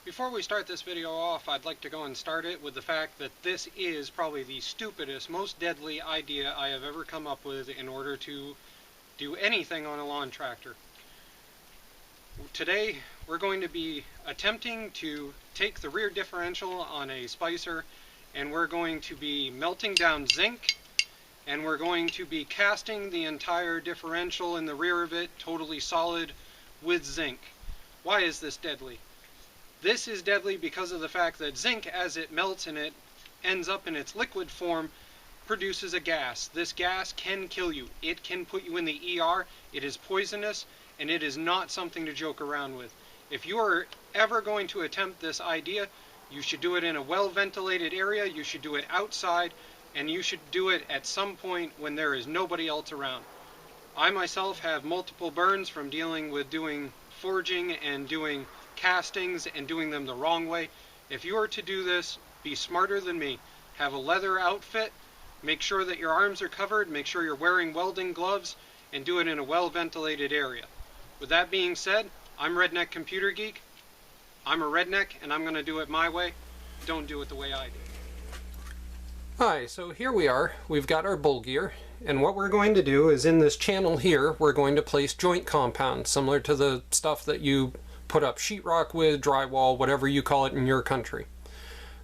Before we start this video off, I'd like to go and start it with the fact that this is probably the stupidest, most deadly idea I have ever come up with in order to do anything on a lawn tractor. Today, we're going to be attempting to take the rear differential on a splicer, and we're going to be melting down zinc, and we're going to be casting the entire differential in the rear of it totally solid with zinc. Why is this deadly? This is deadly because of the fact that zinc, as it melts and it ends up in its liquid form, produces a gas. This gas can kill you. It can put you in the ER. It is poisonous, and it is not something to joke around with. If you are ever going to attempt this idea, you should do it in a well-ventilated area, you should do it outside, and you should do it at some point when there is nobody else around. I myself have multiple burns from dealing with doing forging and doing castings and doing them the wrong way. If you are to do this, be smarter than me. Have a leather outfit, make sure that your arms are covered, make sure you're wearing welding gloves, and do it in a well-ventilated area. With that being said, I'm Redneckcomputergeak. I'm a redneck, and I'm going to do it my way. Don't do it the way I do. Hi, so here we are. We've got our bull gear, and what we're going to do is in this channel here, we're going to place joint compound, similar to the stuff that you put up sheetrock with, drywall, whatever you call it in your country.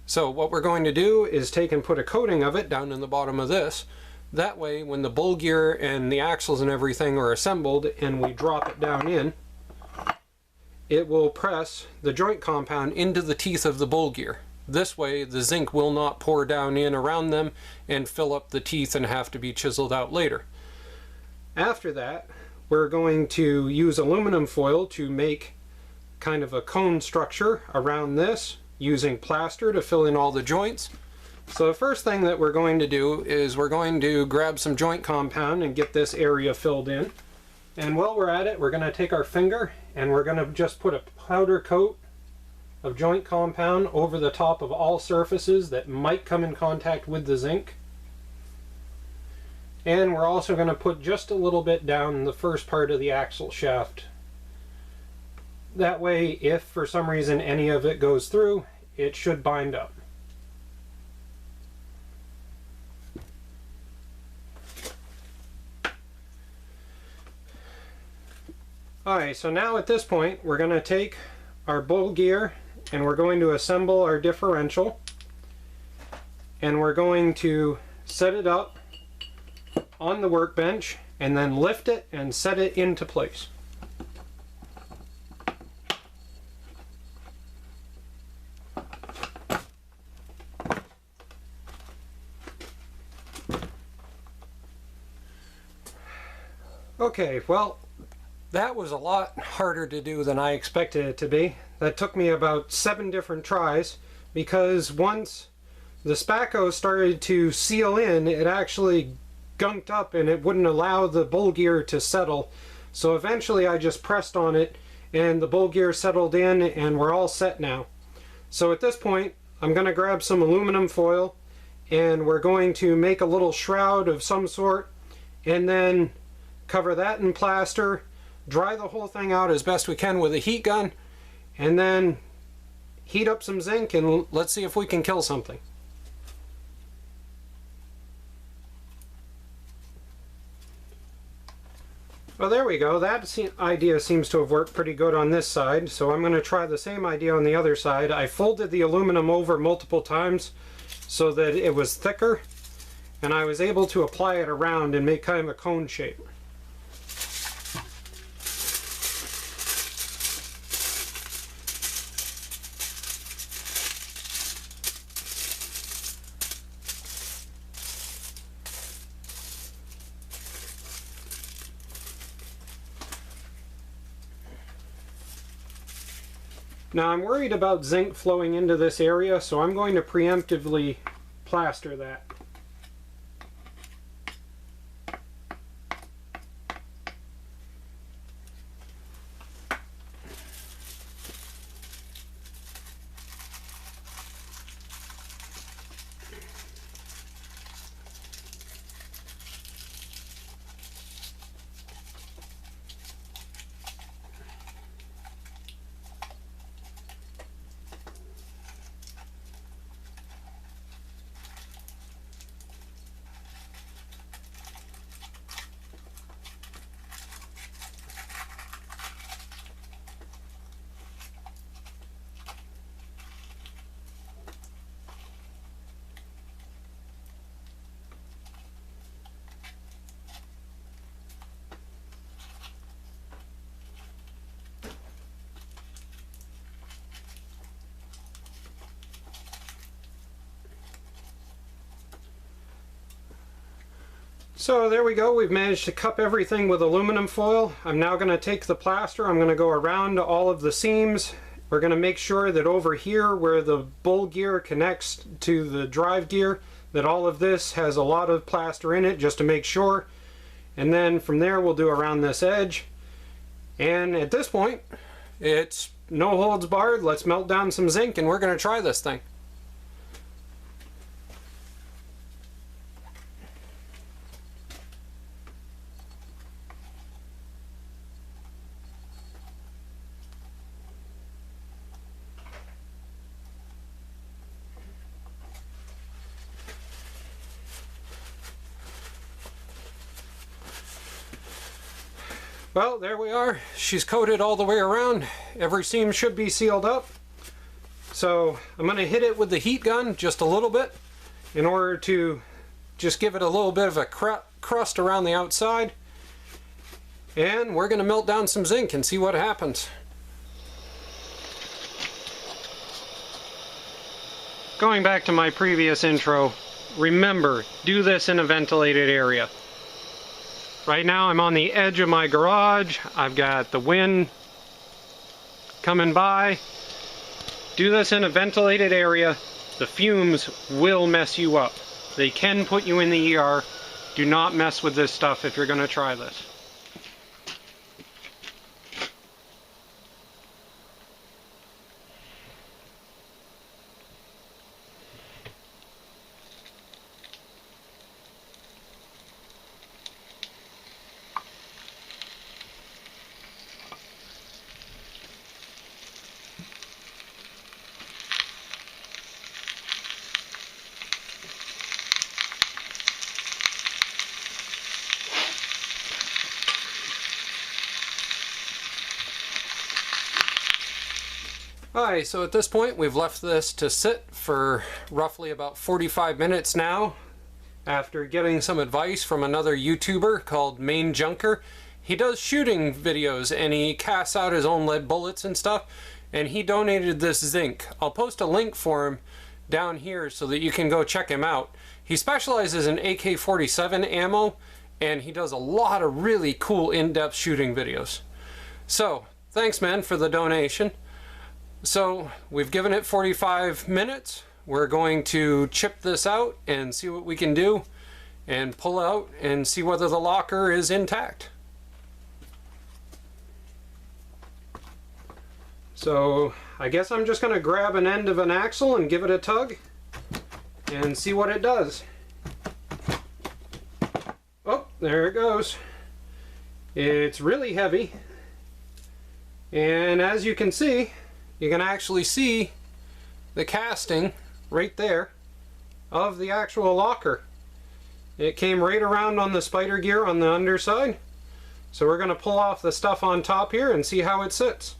So what we're going to do is take and put a coating of it down in the bottom of this. That way, when the bull gear and the axles and everything are assembled and we drop it down in, it will press the joint compound into the teeth of the bull gear. This way, the zinc will not pour down in around them and fill up the teeth and have to be chiseled out later. After that, we're going to use aluminum foil to make kind of a cone structure around this, using plaster to fill in all the joints. So the first thing that we're going to do is we're going to grab some joint compound and get this area filled in. And while we're at it, we're going to take our finger and we're going to just put a powder coat of joint compound over the top of all surfaces that might come in contact with the zinc. And we're also going to put just a little bit down the first part of the axle shaft. That way, if for some reason any of it goes through, it should bind up. Alright, so now at this point, we're going to take our bull gear and we're going to assemble our differential, and we're going to set it up on the workbench and then lift it and set it into place. Okay, well, that was a lot harder to do than I expected it to be. That took me about 7 different tries, because once the spackle started to seal in, it actually gunked up and it wouldn't allow the bull gear to settle. So eventually I just pressed on it and the bull gear settled in and we're all set now. So at this point, I'm going to grab some aluminum foil and we're going to make a little shroud of some sort and then cover that in plaster, dry the whole thing out as best we can with a heat gun, and then heat up some zinc and let's see if we can kill something. Well, there we go. That idea seems to have worked pretty good on this side, so I'm going to try the same idea on the other side. I folded the aluminum over multiple times so that it was thicker, and I was able to apply it around and make kind of a cone shape. Now I'm worried about zinc flowing into this area, so I'm going to preemptively plaster that. So there we go, we've managed to cup everything with aluminum foil. I'm now going to take the plaster, I'm going to go around all of the seams. We're going to make sure that over here where the bull gear connects to the drive gear, that all of this has a lot of plaster in it just to make sure. And then from there we'll do around this edge. And at this point, it's no holds barred. Let's melt down some zinc and we're going to try this thing. Well, there we are. She's coated all the way around. Every seam should be sealed up. So I'm going to hit it with the heat gun just a little bit in order to just give it a little bit of a crust around the outside. And we're going to melt down some zinc and see what happens. Going back to my previous intro, remember, do this in a ventilated area. Right now I'm on the edge of my garage. I've got the wind coming by. Do this in a ventilated area. The fumes will mess you up. They can put you in the ER. Do not mess with this stuff if you're going to try this. Alright, so at this point we've left this to sit for roughly about 45 minutes now after getting some advice from another YouTuber called Main Junker. He does shooting videos and he casts out his own lead bullets and stuff, and he donated this zinc. I'll post a link for him down here so that you can go check him out. He specializes in AK-47 ammo and he does a lot of really cool in-depth shooting videos. So, thanks man for the donation. So we've given it 45 minutes. We're going to chip this out and see what we can do and pull out and see whether the locker is intact. So I guess I'm just going to grab an end of an axle and give it a tug and see what it does. Oh, there it goes. It's really heavy, and as you can see, you can actually see the casting right there of the actual locker. It came right around on the spider gear on the underside. So we're going to pull off the stuff on top here and see how it sits.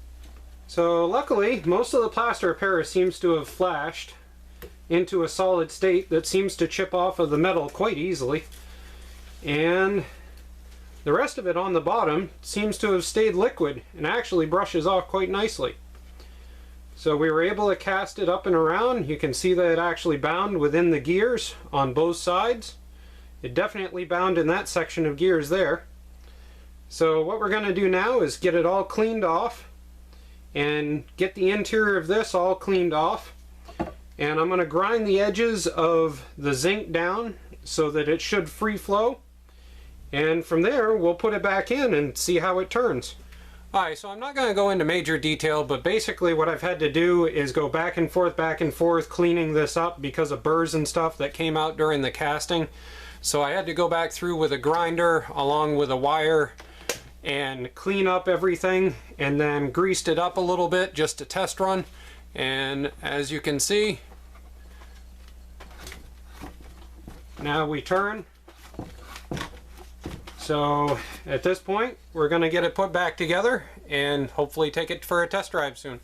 So luckily, most of the plaster of Paris seems to have flashed into a solid state that seems to chip off of the metal quite easily. And the rest of it on the bottom seems to have stayed liquid and actually brushes off quite nicely. So we were able to cast it up and around. You can see that it actually bound within the gears on both sides. It definitely bound in that section of gears there. So what we're going to do now is get it all cleaned off and get the interior of this all cleaned off. And I'm going to grind the edges of the zinc down so that it should free flow. And from there we'll put it back in and see how it turns. Alright, so I'm not going to go into major detail, but basically what I've had to do is go back and forth cleaning this up because of burrs and stuff that came out during the casting. So I had to go back through with a grinder along with a wire and clean up everything, and then greased it up a little bit just to test run. And as you can see, now we turn. So at this point, we're going to get it put back together and hopefully take it for a test drive soon.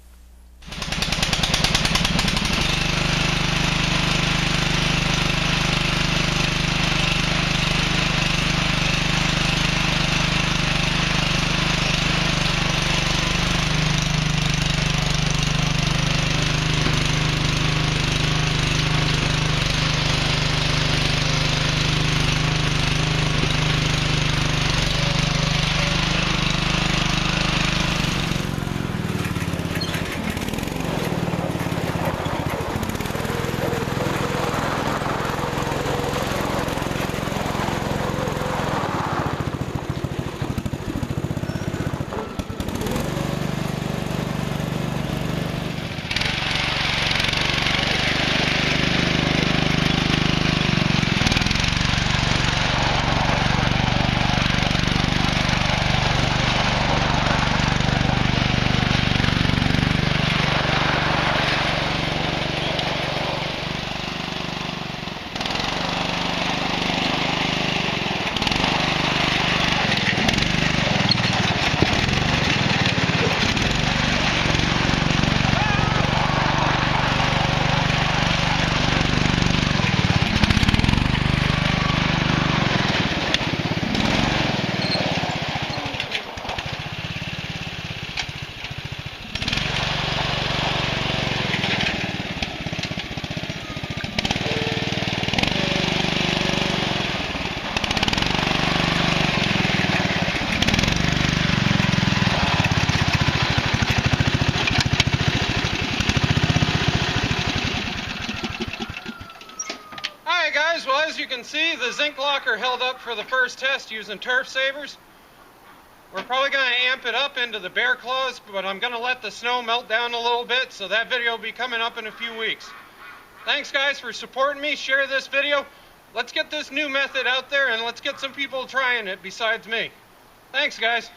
as you can see, the ZINC Locker held up for the first test using turf savers. We're probably going to amp it up into the bear claws, but I'm going to let the snow melt down a little bit, so that video will be coming up in a few weeks. Thanks guys for supporting me. Share this video. Let's get this new method out there and let's get some people trying it besides me. Thanks guys.